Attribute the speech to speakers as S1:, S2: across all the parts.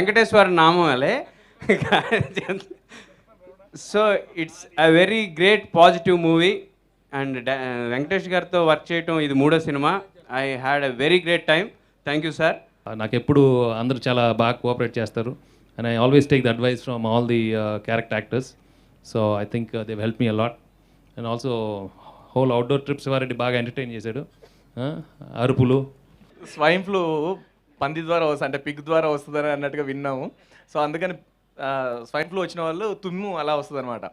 S1: వెంకటేశ్వర నామలే. So it's a very great positive movie and Venkatesh గారితో work చేయటం ఇది 3వ సినిమా. I had a very great time. Thank you sir.
S2: నాకు ఎప్పుడు అందరూ చాలా బాగా కోఆపరేట్ చేస్తారు and I always take the advice from all the character actors. So I think they help me a lot and also whole outdoor trips వారెడ్డి బాగా entertain చేశాడు. అరుపులు,
S3: స్వైన్ ఫ్లూ పంది ద్వారా వస్తుంది అంటే పిగ్ ద్వారా వస్తుందని అన్నట్టుగా విన్నాము. సో అందుకని స్వైన్ ఫ్లూ వచ్చిన వాళ్ళు తుమ్ము అలా వస్తుంది అనమాట.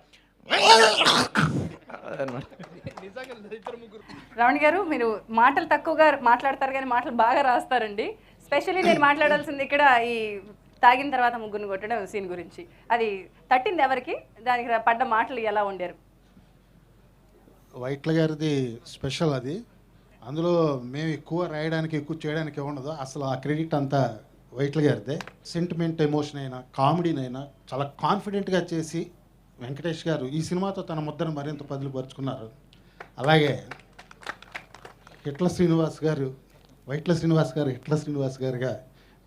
S4: రమణి గారు, మీరు మాటలు తక్కువగా మాట్లాడతారు కానీ మాటలు బాగా రాస్తారండి. స్పెషల్లీ నేను మాట్లాడాల్సింది ఇక్కడ ఈ తాగిన తర్వాత ముగ్గురిని కొట్టడం సీన్ గురించి. అది తట్టింది ఎవరికి? దానికి పడ్డ మాటలు ఎలా ఉండారు?
S5: వైట్ల గారిది స్పెషల్ అది. అందులో మేము ఎక్కువ రాయడానికి ఎక్కువ చేయడానికి ఉండదు. అసలు ఆ క్రెడిట్ అంతా వైట్ల గారిదే. సెంటిమెంట్, ఎమోషన్ అయినా కామెడీనైనా చాలా కాన్ఫిడెంట్గా చేసి వెంకటేష్ గారు ఈ సినిమాతో తన ముద్దను మరింత పరుచుకున్నారు. అలాగే హిట్ల శ్రీనివాస్ గారు, వైట్ల శ్రీనివాస్ గారు హిట్ల శ్రీనివాస్ గారుగా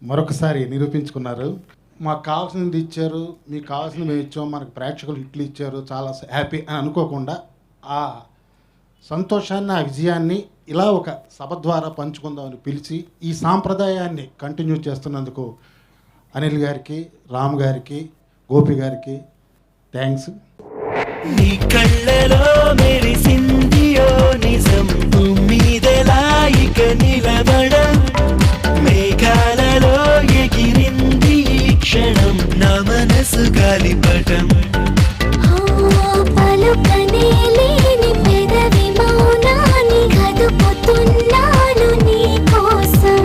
S5: మరొకసారి నిరూపించుకున్నారు. మాకు కావాల్సింది ఇచ్చారు, మీకు కావాల్సింది మేము ఇచ్చాము, మనకు ప్రేక్షకులు హిట్లు ఇచ్చారు, చాలా హ్యాపీ అని అనుకోకుండా ఆ సంతోషాన్ని, ఆ విజయాన్ని ఇలా ఒక సభ ద్వారా పంచుకుందామని పిలిచి ఈ సాంప్రదాయాన్ని కంటిన్యూ చేస్తున్నందుకు అనిల్ గారికి, రామ్ గారికి, గోపి గారికి థ్యాంక్స్.
S6: నీ కళ్ళలో మెరిసిందియో నిజం, మీదెలా ఇక నిలబడం, మేఘాలలో ఎగిరింది ఈ క్షణం, నా మనసు గాలిపటం. పలుకనేలేని పెదవి మౌనాన్ని కదుపుతున్నాను నీ కోసం,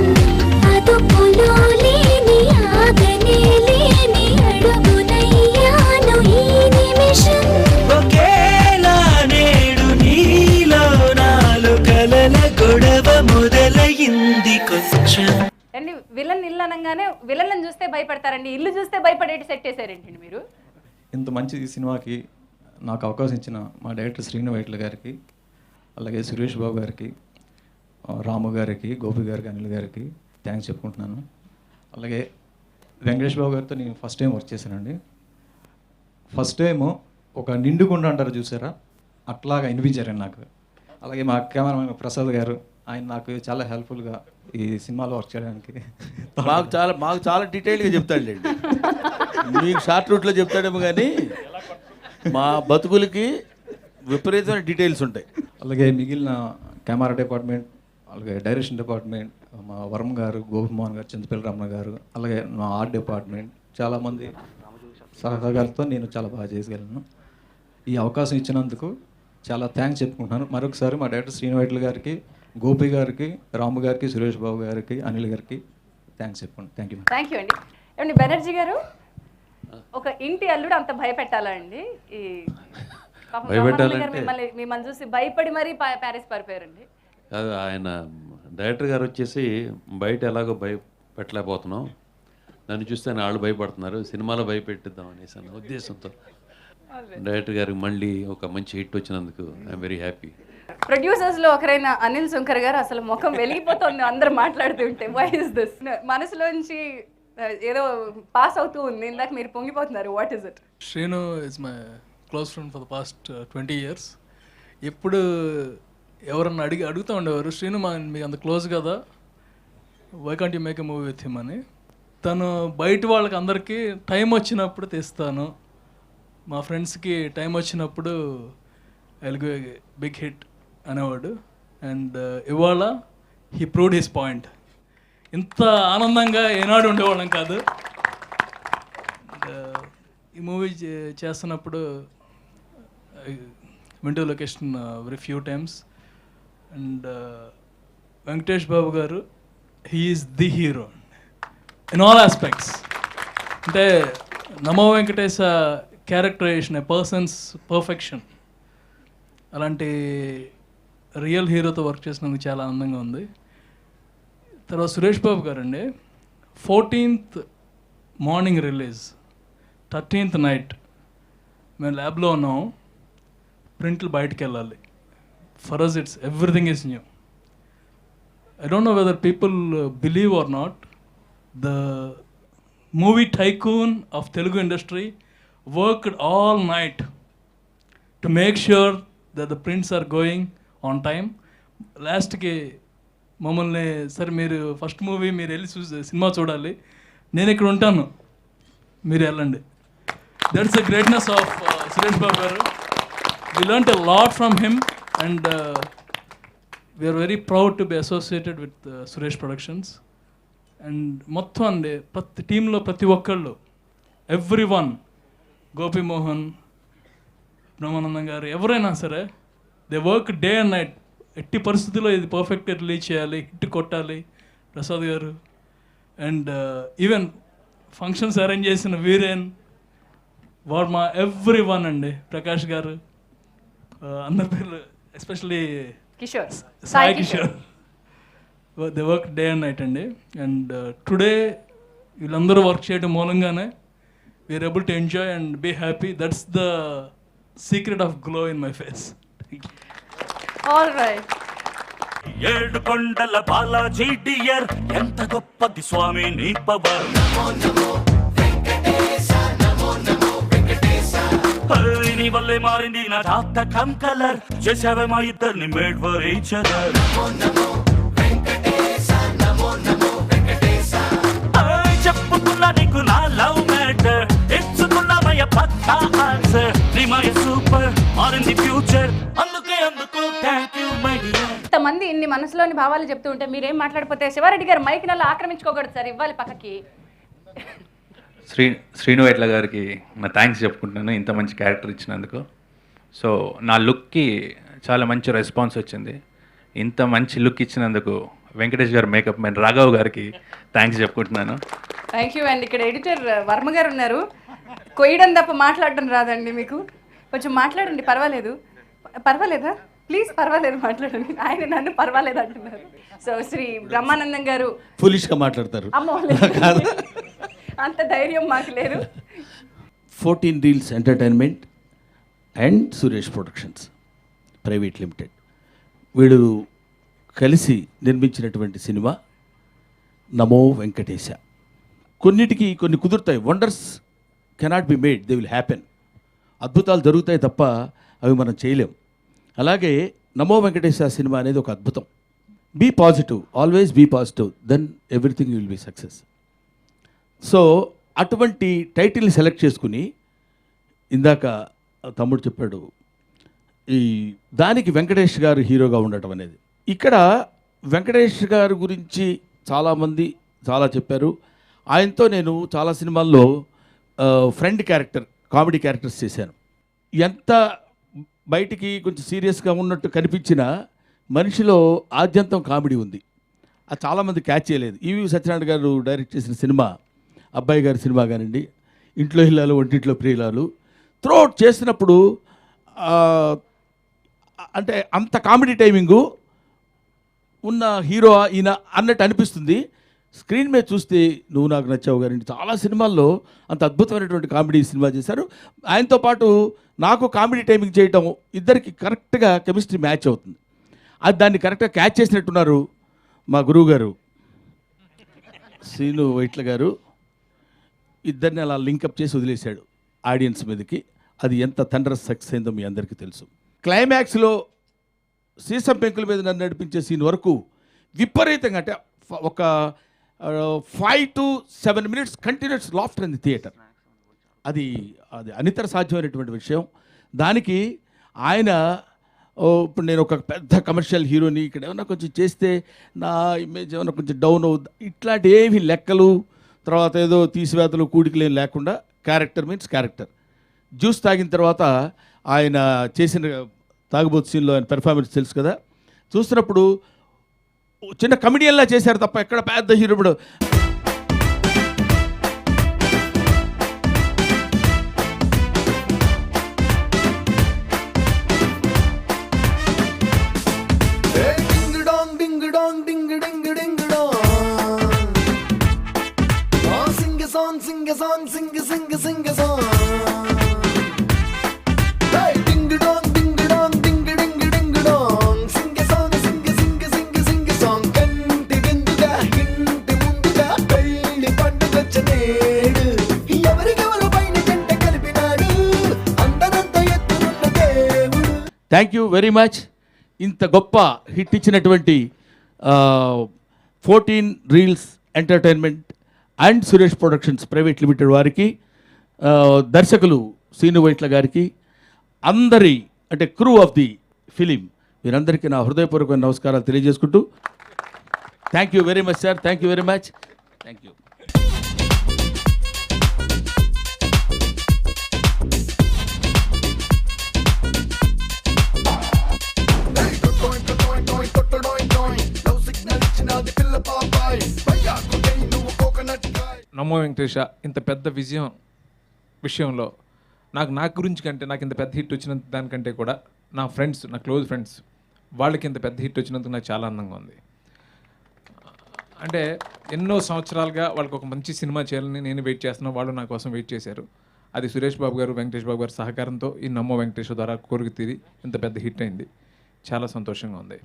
S6: అదుపులో లేని ఆగనేలేని అడుగునయ్యాను ఈ నిమిషం. ఒకేలా నేడు నీలో నాలో కలల గొడవ మొదలైంది కొంచెం.
S4: అండి, విలన్ ఇల్లు అనగానే విలన్లను చూస్తే భయపడతారండి, ఇల్లు చూస్తే భయపడేటి సెట్ చేశారేంటండి మీరు?
S7: ఇంత మంచి సినిమాకి నాకు అవకాశం ఇచ్చిన మా డైరెక్టర్ శ్రీను వైట్ల గారికి, అలాగే సురేష్ బాబు గారికి, రాము గారికి, గోపి గారికి, అనిల్ గారికి థ్యాంక్స్ చెప్పుకుంటున్నాను. అలాగే వెంకటేష్ బాబు గారితో నేను ఫస్ట్ టైం వర్క్ చేశానండి. ఫస్ట్ టైము ఒక నిండుకుండా అంటారు చూసారా, అట్లాగా అనిపించారండి నాకు. అలాగే మా కెమెరామెన్ ప్రసాద్ గారు, ఆయన నాకు చాలా హెల్ప్ఫుల్గా ఈ సినిమాలో వర్క్ చేయడానికి.
S8: మాకు చాలా డీటెయిల్గా చెప్తాడులేండి. మీకు షార్ట్ రూట్లో చెప్తాడేమో కానీ మా బతుకులకి విపరీతమైన డీటెయిల్స్ ఉంటాయి.
S7: అలాగే మిగిలిన కెమెరా డిపార్ట్మెంట్, అలాగే డైరెక్షన్ డిపార్ట్మెంట్, మా వరం గారు, గోపిమోహన్ గారు, చింతపల్లి రమణ గారు, అలాగే మా ఆర్ట్ డిపార్ట్మెంట్, చాలామంది సహకారంతో నేను చాలా బాగా చేయగలను. ఈ అవకాశం ఇచ్చినందుకు చాలా థ్యాంక్స్ చెప్పుకుంటున్నాను. మరొకసారి మా డైరెక్టర్ శ్రీను వైట్ల గారికి, గోపి గారికి, రాము గారికి, సురేష్ బాబు గారికి, అనిల్ గారికి థ్యాంక్స్ చెప్పుకోండి. థ్యాంక్ యూ
S4: అండి. ఏమండి బెనర్జీ గారు, ఒక ఇంటి అల్లుడు అంత భయపెట్టాలా అండి? ఈ మిమ్మల్ని చూసి భయపడి మరీ ప్యారిస్ పారిపోయారండి.
S9: కాదు, ఆయన డైరెక్టర్ గారు వచ్చేసి బయట ఎలాగో భయపెట్టలేకపోతున్నాం, నన్ను చూస్తే వాళ్ళు భయపడుతున్నారు, సినిమాలో భయపెట్టిద్దాం అనేసి అన్న ఉద్దేశంతో డైరెక్టర్ గారికి మళ్ళీ ఒక మంచి హిట్ వచ్చినందుకు ఐఎమ్ వెరీ హ్యాపీ.
S4: ప్రొడ్యూసర్స్లో ఒకరైన అనిల్ శంకర్ గారు అసలు ముఖం వెలిగిపోతుంది అందరూ మాట్లాడుతుంటే. Why is this? మనసులోంచి ఏదో పాస్ అవుతూ ఉంది, ఇందాక మీరు పొంగిపోతున్నారు. What is it?
S10: Srinu is my close friend for the past 20 years. ఎప్పుడు ఎవరన్నా అడుగుతూ ఉండేవారు, శ్రీను మీకు అంత క్లోజ్ కదా, why can't you make a movie with him అని. తను బయట వాళ్ళకి అందరికీ టైం వచ్చినప్పుడు తెస్తాను, మా ఫ్రెండ్స్కి టైం వచ్చినప్పుడు I will give a big hit అనేవాడు. అండ్ ఇవాళ హీ ప్రూవ్డ్ హిస్ పాయింట్. ఇంత ఆనందంగా ఏనాడు ఉండేవాళ్ళం కాదు. ఈ మూవీ చేస్తున్నప్పుడు వింటూ location very few times. And Venkatesh Babu garu, he is the hero in all aspects. అంటే Namo Venkatesa characterization, a persons perfection. అలాంటి రియల్ హీరోతో వర్క్ చేసినందుకు చాలా ఆనందంగా ఉంది. తర్వాత సురేష్ బాబు గారు అండి, 14th morning release, 13th night మేము ల్యాబ్లో ఉన్నాం, ప్రింట్లు బయటకు వెళ్ళాలి. For us it's everything is new. I don't know whether people believe or not, the movie tycoon of Telugu industry, worked all night to make sure that the prints are going on time. లాస్ట్కి మమ్మల్ని సరే మీరు first movie మీరు వెళ్ళి cinema చూడాలి, నేను ఇక్కడ ఉంటాను, మీరు వెళ్ళండి. That's the greatness of Suresh Babu garu. We learnt a lot from him and we are very proud to be associated with Suresh Productions. And మొత్తం అండి ప్రతి టీంలో ప్రతి ఒక్కళ్ళు, ఎవ్రీ వన్, గోపీమోహన్, బ్రహ్మానందం గారు, ఎవరైనా సరే they work day and night. ఎట్టి పరిస్థితుల్లో ఇది పర్ఫెక్ట్గా రిలీజ్ చేయాలి, హిట్ కొట్టాలి. ప్రసాద్ గారు అండ్ ఈవెన్ ఫంక్షన్స్ అరేంజ్ చేసిన వీరేన్, వర్మ, ఎవ్రీ వన్ అండి, ప్రకాష్ గారు, అందరి పేర్లు, especially
S4: Kishore,
S10: Sai Kishore, they work day and night అండి. అండ్ టుడే వీళ్ళందరూ వర్క్ చేయడం మూలంగానే we are able to enjoy and be happy. That's the secret of glow in my face.
S4: All right.
S11: ఏడు కొండల బాలాజీ డియర్, ఎంత గొప్పది స్వామి నీ పవర్. నీ వల్లే మారింది నా జాతకం కలర్, చేసావే మా ఇద్దరిని మేడ్ ఫర్ ఈచ్ అదర్. చెప్పుకున్నా నీకు నా లవ్ మ్యాటర్, ఇచ్చుకున్నామయ్య పక్కా ఆన్సర్. నీ my super are in the future, అందుకు థ్యాంక్ యూ మై డియర్.
S4: ఇంతమంది ఇన్ని మనసులోని భావాలు చెప్తూ ఉంటే మీరేం మాట్లాడిపోతే శివారెడ్డి గారు మైక్ నల్లా ఆక్రమించుకోకూడదు సార్, ఇవ్వాలి పక్కకి.
S12: శ్రీను వైట్ల గారికి నా థ్యాంక్స్ చెప్పుకుంటున్నాను ఇంత మంచి క్యారెక్టర్ ఇచ్చినందుకు. సో నా లుక్కి చాలా మంచి రెస్పాన్స్ వచ్చింది. ఇంత మంచి లుక్ ఇచ్చినందుకు వెంకటేష్ గారు, మేకప్ మ్యాన్ రాఘవ్ గారికి థ్యాంక్స్ చెప్పుకుంటున్నాను.
S4: థ్యాంక్ యూ అండి. ఇక్కడ ఎడిటర్ వర్మ గారు ఉన్నారు, కొయ్యడం తప్ప మాట్లాడడం రాదండి మీకు, కొంచెం మాట్లాడండి, పర్వాలేదు. పర్వాలేదా? ప్లీజ్ పర్వాలేదు, మాట్లాడండి. ఆయన నన్ను పర్వాలేదు అంటున్నారు. సో శ్రీ బ్రహ్మానందం గారు
S8: ఫులిష్గా మాట్లాడతారు.
S4: అమ్మో, అంత ధైర్యం మాకు లేదు.
S8: 14 Reels entertainment and Suresh productions private limited వీడు కలిసి నిర్మించినటువంటి సినిమా నమో వెంకటేశ. కొన్నిటికి కొన్ని కుదురుతాయి, wonders cannot be made, they will happen. అద్భుతాలు జరుగుతాయి తప్ప అవి మనం చేయలేం. అలాగే నమో వెంకటేశ సినిమా అనేది ఒక అద్భుతం. Be positive, always be positive, then everything will be success. So అటువంటి టైటిల్ని సెలెక్ట్ చేసుకుని, ఇందాక తమ్ముడు చెప్పాడు, ఈ దానికి వెంకటేష్ గారు హీరోగా ఉండటం అనేది. ఇక్కడ వెంకటేష్ గారి గురించి చాలామంది చాలా చెప్పారు. ఆయనతో నేను చాలా సినిమాల్లో ఫ్రెండ్ క్యారెక్టర్, కామెడీ క్యారెక్టర్స్ చేశాను. ఎంత బయటికి కొంచెం సీరియస్గా ఉన్నట్టు కనిపించిన మనిషిలో ఆద్యంతం కామెడీ ఉంది. అది చాలామంది క్యాచ్ చేయలేదు. ఈవి సత్యనారాయణ గారు డైరెక్ట్ చేసిన సినిమా, అబ్బాయి గారి సినిమా కానివ్వండి, ఇంట్లో ఇల్లాలు వంటింట్లో ప్రియులాలు, త్రోట్ చేసినప్పుడు అంటే అంత కామెడీ టైమింగు ఉన్న హీరో ఈయన అన్నట్టు అనిపిస్తుంది. స్క్రీన్ మీద చూస్తే నువ్వు నాకు నచ్చావు గారండి, చాలా సినిమాల్లో అంత అద్భుతమైనటువంటి కామెడీ సినిమా చేశారు. ఆయనతో పాటు నాకు కామెడీ టైమింగ్ చేయటం, ఇద్దరికి కరెక్ట్గా కెమిస్ట్రీ మ్యాచ్ అవుతుంది. అది దాన్ని కరెక్ట్గా క్యాచ్ చేసినట్టున్నారు మా గురువు గారు శ్రీను వైట్ల గారు. ఇద్దరిని అలా లింకప్ చేసి వదిలేశాడు ఆడియన్స్ మీదకి. అది ఎంత థండరస్ సక్సెస్ అయిందో మీ అందరికీ తెలుసు. క్లైమాక్స్లో సీసం పెంకుల మీద నన్ను నడిపించే సీన్ వరకు విపరీతంగా, అంటే ఒక 5 to 7 minutes continuous laughter in the theatre. అది అనితర సాధ్యమైనటువంటి విషయం. దానికి ఆయన ఇప్పుడు నేను ఒక పెద్ద కమర్షియల్ హీరోని, ఇక్కడ ఏమన్నా కొంచెం చేస్తే నా ఇమేజ్ ఏమన్నా కొంచెం డౌన్ అవుద్ది, ఇట్లాంటి ఏవి లెక్కలు, తర్వాత ఏదో తీసివేతలు కూడికలు ఏం లేకుండా క్యారెక్టర్ మీన్స్ క్యారెక్టర్. జ్యూస్ తాగిన తర్వాత ఆయన చేసిన తాగుబోతు సీన్లో ఆయన పెర్ఫార్మెన్స్ తెలుసు కదా, చూస్తున్నప్పుడు చిన్న కమెడియన్లా చేశారు తప్ప ఎక్కడ పెద్ద హీరో. ఇప్పుడు
S13: sing a song, sing a sing a sing a song. Hey, ding a dong, ding a dong, ding a ding a ding a dong. Sing a song, sing a sing a sing a sing a song. Kanti binduga, kinti munduga, pelli panduga chane.
S8: Thank you very much. ఇంత గొప్ప hit ఇచ్చినటువంటి 14 reels entertainment and Suresh productions private limited వారికి, దర్శకులు scene Vaitla గారికి, అందరి అంటే crew of the film, వీరందరికీ నా హృదయపూర్వక నమస్కారాలు తెలియజేసుకుంటూ thank you very much sir. Thank you very much. Thank you.
S14: నమో వెంకటేష ఇంత పెద్ద విషయంలో నాకు గురించి కంటే నాకు ఇంత పెద్ద హిట్ వచ్చినంత దానికంటే కూడా నా ఫ్రెండ్స్, నా క్లోజ్ ఫ్రెండ్స్, వాళ్ళకి ఇంత పెద్ద హిట్ వచ్చినందుకు నాకు చాలా ఆనందంగా ఉంది. అంటే ఎన్నో సంవత్సరాలుగా వాళ్ళకి ఒక మంచి సినిమా చేయాలని నేను వెయిట్ చేస్తున్నాను, వాళ్ళు నా కోసం వెయిట్ చేశారు. అది సురేష్ బాబు గారు, వెంకటేష్ బాబు గారి సహకారంతో ఈ నమో వెంకటేష్ ద్వారా కోరిక తీరి ఇంత పెద్ద హిట్ అయింది. చాలా సంతోషంగా ఉంది.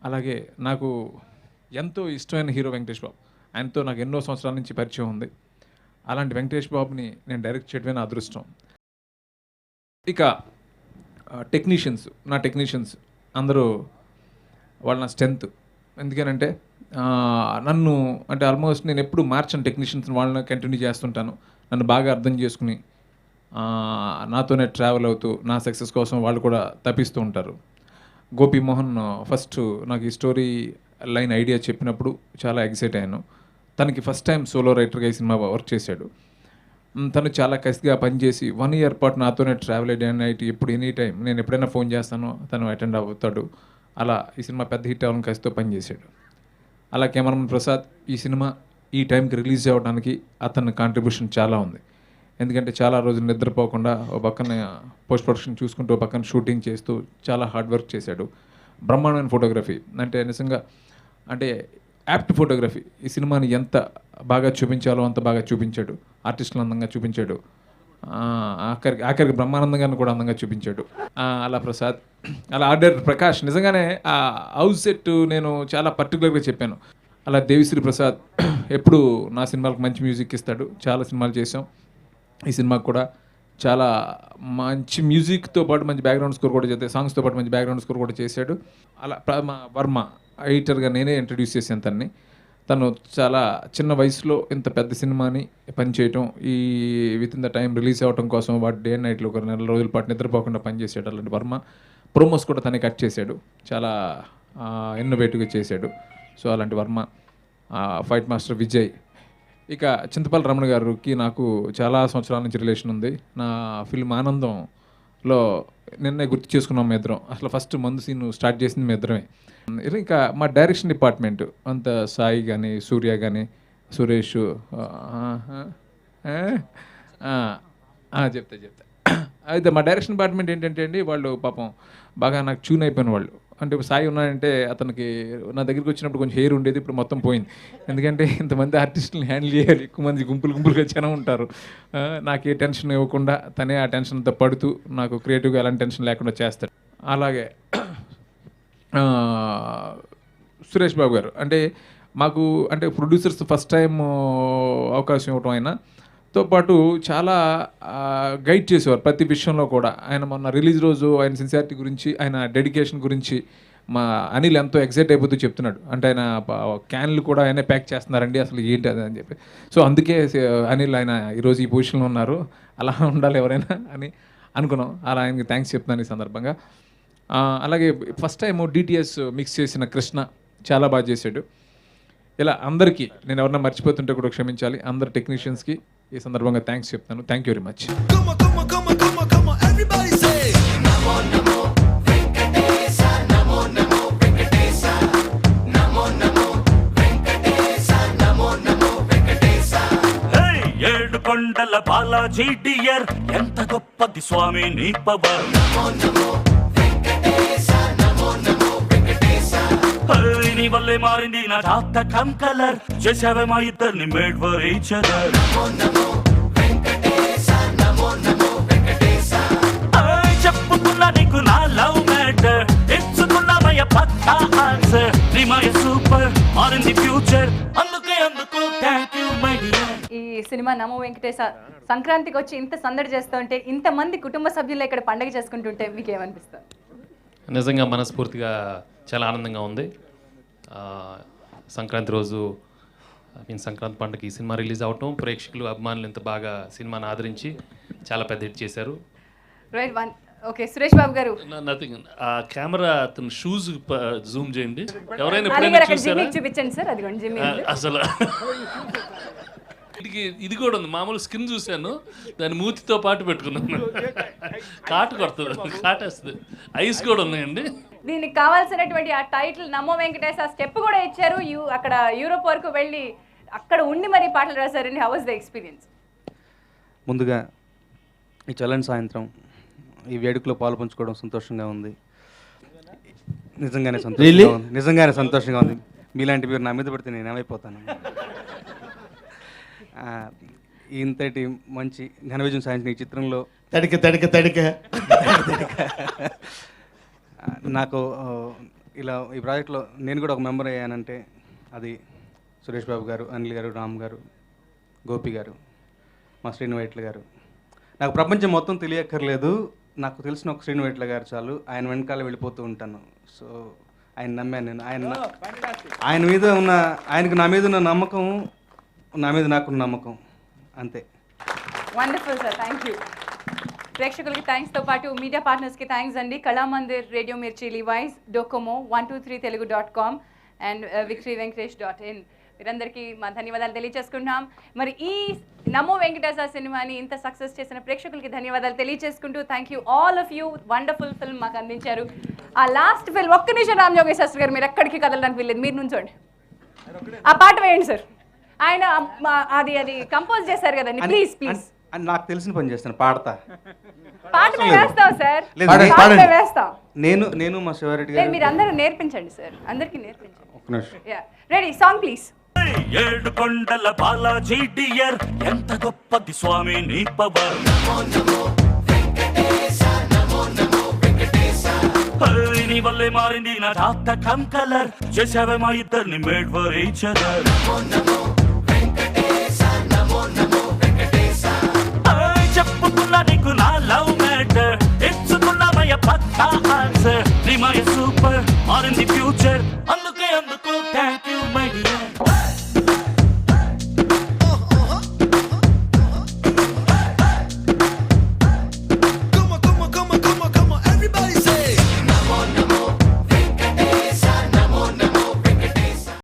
S14: అలాగే నాకు ఎంతో ఇష్టమైన హీరో వెంకటేష్ బాబు. ఆయనతో నాకు ఎన్నో సంవత్సరాల నుంచి పరిచయం ఉంది. అలాంటి వెంకటేష్ బాబుని నేను డైరెక్ట్ చేయడమే నా అదృష్టం. ఇక నా టెక్నీషియన్స్ అందరూ వాళ్ళ నా స్ట్రెంత్. ఎందుకనంటే నన్ను అంటే ఆల్మోస్ట్ నేను ఎప్పుడు మార్చను టెక్నీషియన్స్, వాళ్ళని కంటిన్యూ చేస్తుంటాను. నన్ను బాగా అర్థం చేసుకుని నాతోనే ట్రావెల్ అవుతూ నా సక్సెస్ కోసం వాళ్ళు కూడా తప్పిస్తూ ఉంటారు. గోపి మోహన్ ఫస్ట్ నాకు ఈ స్టోరీ లైన్ ఐడియా చెప్పినప్పుడు చాలా ఎక్సైట్ అయ్యాను. తనకి ఫస్ట్ టైం సోలో రైటర్గా ఈ సినిమా వర్క్ చేశాడు. తను చాలా కసిగా పనిచేసి 1 year పాటు నాతోనే ట్రావెల్ డే అండ్ నైట్, ఎప్పుడు ఎనీ టైం నేను ఎప్పుడైనా ఫోన్ చేస్తానో తను అటెండ్ అవుతాడు. అలా ఈ సినిమా పెద్ద హిట్ అవ్వాలని కసితో పనిచేశాడు. అలా కెమెరామెన్ ప్రసాద్ ఈ సినిమా ఈ టైంకి రిలీజ్ అవ్వడానికి అతని కాంట్రిబ్యూషన్ చాలా ఉంది. ఎందుకంటే చాలా రోజులు నిద్రపోకుండా ఒక పక్కన పోస్ట్ ప్రొడక్షన్ చూసుకుంటూ ఒక పక్కన షూటింగ్ చేస్తూ చాలా హార్డ్ వర్క్ చేశాడు. బ్రహ్మాండమైన ఫోటోగ్రఫీ, అంటే నిజంగా అంటే యాప్ట్ ఫోటోగ్రఫీ. ఈ సినిమాని ఎంత బాగా చూపించాలో అంత బాగా చూపించాడు. ఆర్టిస్టులు అందంగా చూపించాడు. ఆఖరికి బ్రహ్మానందంగా కూడా అందంగా చూపించాడు. అలా ప్రసాద్, అలా ఆర్డర్ ప్రకాష్, నిజంగానే ఆ హౌస్ సెట్ నేను చాలా పర్టికులర్గా చెప్పాను. అలా దేవిశ్రీ ప్రసాద్ ఎప్పుడు నా సినిమాలకు మంచి మ్యూజిక్ ఇస్తాడు. చాలా సినిమాలు చేసాం. ఈ సినిమాకు కూడా చాలా మంచి మ్యూజిక్తో పాటు మంచి బ్యాక్గ్రౌండ్ స్కోర్ కూడా చేస్తే, సాంగ్స్తో పాటు మంచి బ్యాక్గ్రౌండ్ స్కోర్ కూడా చేశాడు. అలా వర్మ ఎడిటర్గా నేనే ఇంట్రడ్యూస్ చేశాను తన్ని. తను చాలా చిన్న వయసులో ఇంత పెద్ద సినిమాని పనిచేయటం, ఈ with in the time release అవ్వటం కోసం వాడు డే అండ్ నైట్లో ఒక 4 రోజుల పాటు నిద్రపోకుండా పనిచేసాడు. అలాంటి వర్మ ప్రోమోస్ కూడా తనే కట్ చేశాడు. చాలా ఇన్నోవేటివ్గా చేశాడు. సో అలాంటి వర్మ, ఫైట్ మాస్టర్ విజయ్. ఇక చింతపల్లి రమణ గారికి నాకు చాలా సంవత్సరాల నుంచి రిలేషన్ ఉంది. నా ఫిల్మ్ ఆనందంలో నిన్నే గుర్తు చేసుకున్నాం మీ ఇద్దరం. అసలు ఫస్ట్ మందు సీన్ స్టార్ట్ చేసింది మీ ఇద్దరమే. ఇంకా మా డైరెక్షన్ డిపార్ట్మెంట్ అంత సాయి కానీ, సూర్య కానీ, సురేష్, చెప్తా అయితే మా డైరెక్షన్ డిపార్ట్మెంట్ ఏంటంటే అండి, వాళ్ళు పాపం బాగా నాకు ట్యూన్ అయిపోయిన వాళ్ళు. అంటే ఇప్పుడు సాయి ఉన్నాడంటే అతనికి నా దగ్గరికి వచ్చినప్పుడు కొంచెం హెయిర్ ఉండేది, ఇప్పుడు మొత్తం పోయింది. ఎందుకంటే ఇంతమంది ఆర్టిస్టులను హ్యాండిల్ చేయాలి, ఎక్కువ మంది గుంపులుగా జనం ఉంటారు. నాకు ఏ టెన్షన్ ఇవ్వకుండా తనే ఆ టెన్షన్తో పడుతూ నాకు క్రియేటివ్గా ఎలాంటి టెన్షన్ లేకుండా చేస్తాడు. అలాగే సురేష్ బాబు గారు అంటే మాకు అంటే ప్రొడ్యూసర్స్ ఫస్ట్ టైం అవకాశం ఇవ్వటం ఆయనతో పాటు చాలా గైడ్ చేసేవారు ప్రతి విషయంలో కూడా. ఆయన మొన్న రిలీజ్ రోజు ఆయన సిన్సియారిటీ గురించి, ఆయన డెడికేషన్ గురించి మా అనిల్ ఎంతో ఎక్సైట్ అయిపోతూ చెప్తున్నాడు. అంటే ఆయన క్యాన్లు కూడా ఆయనే ప్యాక్ చేస్తున్నారండి, అసలు ఏంటి అది అని చెప్పి. సో అందుకే అనిల్ ఆయన ఈరోజు ఈ పొజిషన్లో ఉన్నారు. అలా ఉండాలి ఎవరైనా అని అనుకున్నాం. అలా ఆయనకి థ్యాంక్స్ చెప్తున్నాను ఈ సందర్భంగా. అలాగే ఫస్ట్ టైం డిటిఎస్ మిక్స్ చేసిన కృష్ణ చాలా బాగా చేశాడు. ఇలా అందరికీ నేను ఎవరన్నా మర్చిపోతుంటే కూడా క్షమించాలి. అందరు టెక్నీషియన్స్కి ఈ సందర్భంగా థ్యాంక్స్ చెప్తాను. Thank you very much.
S11: ఏడు కొండల బాలాజీ డియర్, ఎంత గొప్పది స్వామి నీ పవర్. నీ వల్లే మారింది నా జాతకం కలర్, చేసావే మా ఇద్దరిని మేడ్ ఫర్ ఈచ్ అదర్. చెప్పుకున్నా నీకు నా లవ్ మ్యాటర్, ఇచ్చుకున్నామయ్య పక్కా ఆన్సర్. రిమయ super are in the future, అందుకు థ్యాంక్ యూ మై డియర్.
S4: ఈ సినిమా నమో వెంకటేశ సంక్రాంతికి వచ్చి ఇంత సందడి చేస్తుంటే, ఇంతమంది కుటుంబ సభ్యులు ఇక్కడ పండగ చేసుకుంటుంటే మీకు ఏమనిపిస్తుంది?
S2: నిజంగా మనస్ఫూర్తిగా చాలా ఆనందంగా ఉంది. సంక్రాంతి రోజు సంక్రాంతి పండుగకి ఈ సినిమా రిలీజ్ అవటం, ప్రేక్షకులు అభిమానులు ఇంత బాగా సినిమాని ఆదరించి చాలా పెద్ద హిట్ చేశారు.
S4: Right one. Okay, Suresh Babu గారు.
S11: నథింగ్. ఆ కెమెరా అతను షూస్ జూమ్ చేయండి. ఎవరైనా
S4: అక్కడ
S11: ఎప్పుడైనా చూసారా?
S4: జిమ్మికి చూపించండి సార్. అదిగోండి జిమ్మి.
S11: అసలు ఇది కూడా ఉంది. మామూలు స్కిన్ చూశాను, దాని మూతితో పాటు పెట్టుకున్నాను. కాటు కొడుతుంది, కాటేస్తుంది. ఐస్ కూడా ఉన్నాయండి.
S4: దీనికి కావాల్సినటువంటి ఆ టైటిల్ నమో వెంకటేశ్, ఆ స్టెప్ కూడా ఇచ్చారు. అక్కడ యూరోప్ వరకు వెళ్ళి అక్కడ ఉండి మరీ పాటలు రాశారండి. How was the experience?
S15: ముందుగా ఈ చల్లని సాయంత్రం ఈ వేడుకలో పాలు పంచుకోవడం సంతోషంగా ఉంది. నిజంగానే సంతోషంగా ఉంది. మీలాంటి మీరు నా మీద పడితే నేను ఏమైపోతాను. ఇంతటి మంచి ఘన విజయం సాధించిన ఈ చిత్రంలో
S8: తడిక
S15: నాకు ఇలా ఈ ప్రాజెక్ట్లో నేను కూడా ఒక మెంబర్ అయ్యానంటే అది సురేష్ బాబు గారు, అనిల్ గారు, రామ్ గారు, గోపి గారు, మా శ్రీను వైట్ల గారు. నాకు ప్రపంచం మొత్తం తెలియక్కర్లేదు, నాకు తెలిసిన ఒక శ్రీను వైట్ల గారు చాలు. ఆయన వెనకాల వెళ్ళిపోతూ ఉంటాను. సో ఆయన నమ్మాను నేను. ఆయనకు నా మీద ఉన్న నమ్మకం, నా మీద నాకున్న నమ్మకం, అంతే.
S4: Wonderful sir, thank you. ప్రేక్షకులకి థ్యాంక్స్తో పాటు మీడియా పార్ట్నర్స్కి థ్యాంక్స్ అండి. కళామందిర్, రేడియో మిర్చి, Levi's, Docomo, 123telugu.com and victoryvenkatesh.in వీరందరికీ మా ధన్యవాదాలు తెలియజేసుకుంటున్నాం. మరి ఈ నమో వెంకటేశ సినిమాని ఇంత సక్సెస్ చేసిన ప్రేక్షకులకి ధన్యవాదాలు తెలియజేసుకుంటూ thank you all of you. Wonderful film మాకు అందించారు. ఆ లాస్ట్ ఫిల్మ్ ఒక్క నిమిషం రామ్ జోగేష్ శాస్త్రి గారు, మీరు ఎక్కడికి కదలడానికి వెళ్ళలేదు, మీరు నుంచోండి. ఆ పాట వేయండి సార్. ఆయన అది కంపోజ్ చేశారు కదండి. Please please.
S15: నాకు తెలిసిన పని చేస్తాను, పాడతా.
S4: పాట వేస్తాం సార్, వేస్తాం.
S15: నేను మా శివారెడ్డి గారు
S4: మీరు అందరూ నేర్పించండి సార్, అందరికీ నేర్పించండి.
S15: ఒక్క నిమిషం.
S4: Ready, song please.
S11: ఏడు కొండల బాలాజీ డియర్, ఎంత గొప్పది స్వామి నీ పవర్. నీ వల్లే మారింది నా జాతకం కలర్, చేసావే మా ఇద్దరిని మేడ్ ఫర్ ఈచ్ అదర్. చెప్పుకున్నా నీకు నా లవ్ మ్యాటర్, ఇచ్చుకున్నామయ్య పక్కా ఆన్సర్. నీ my super are in the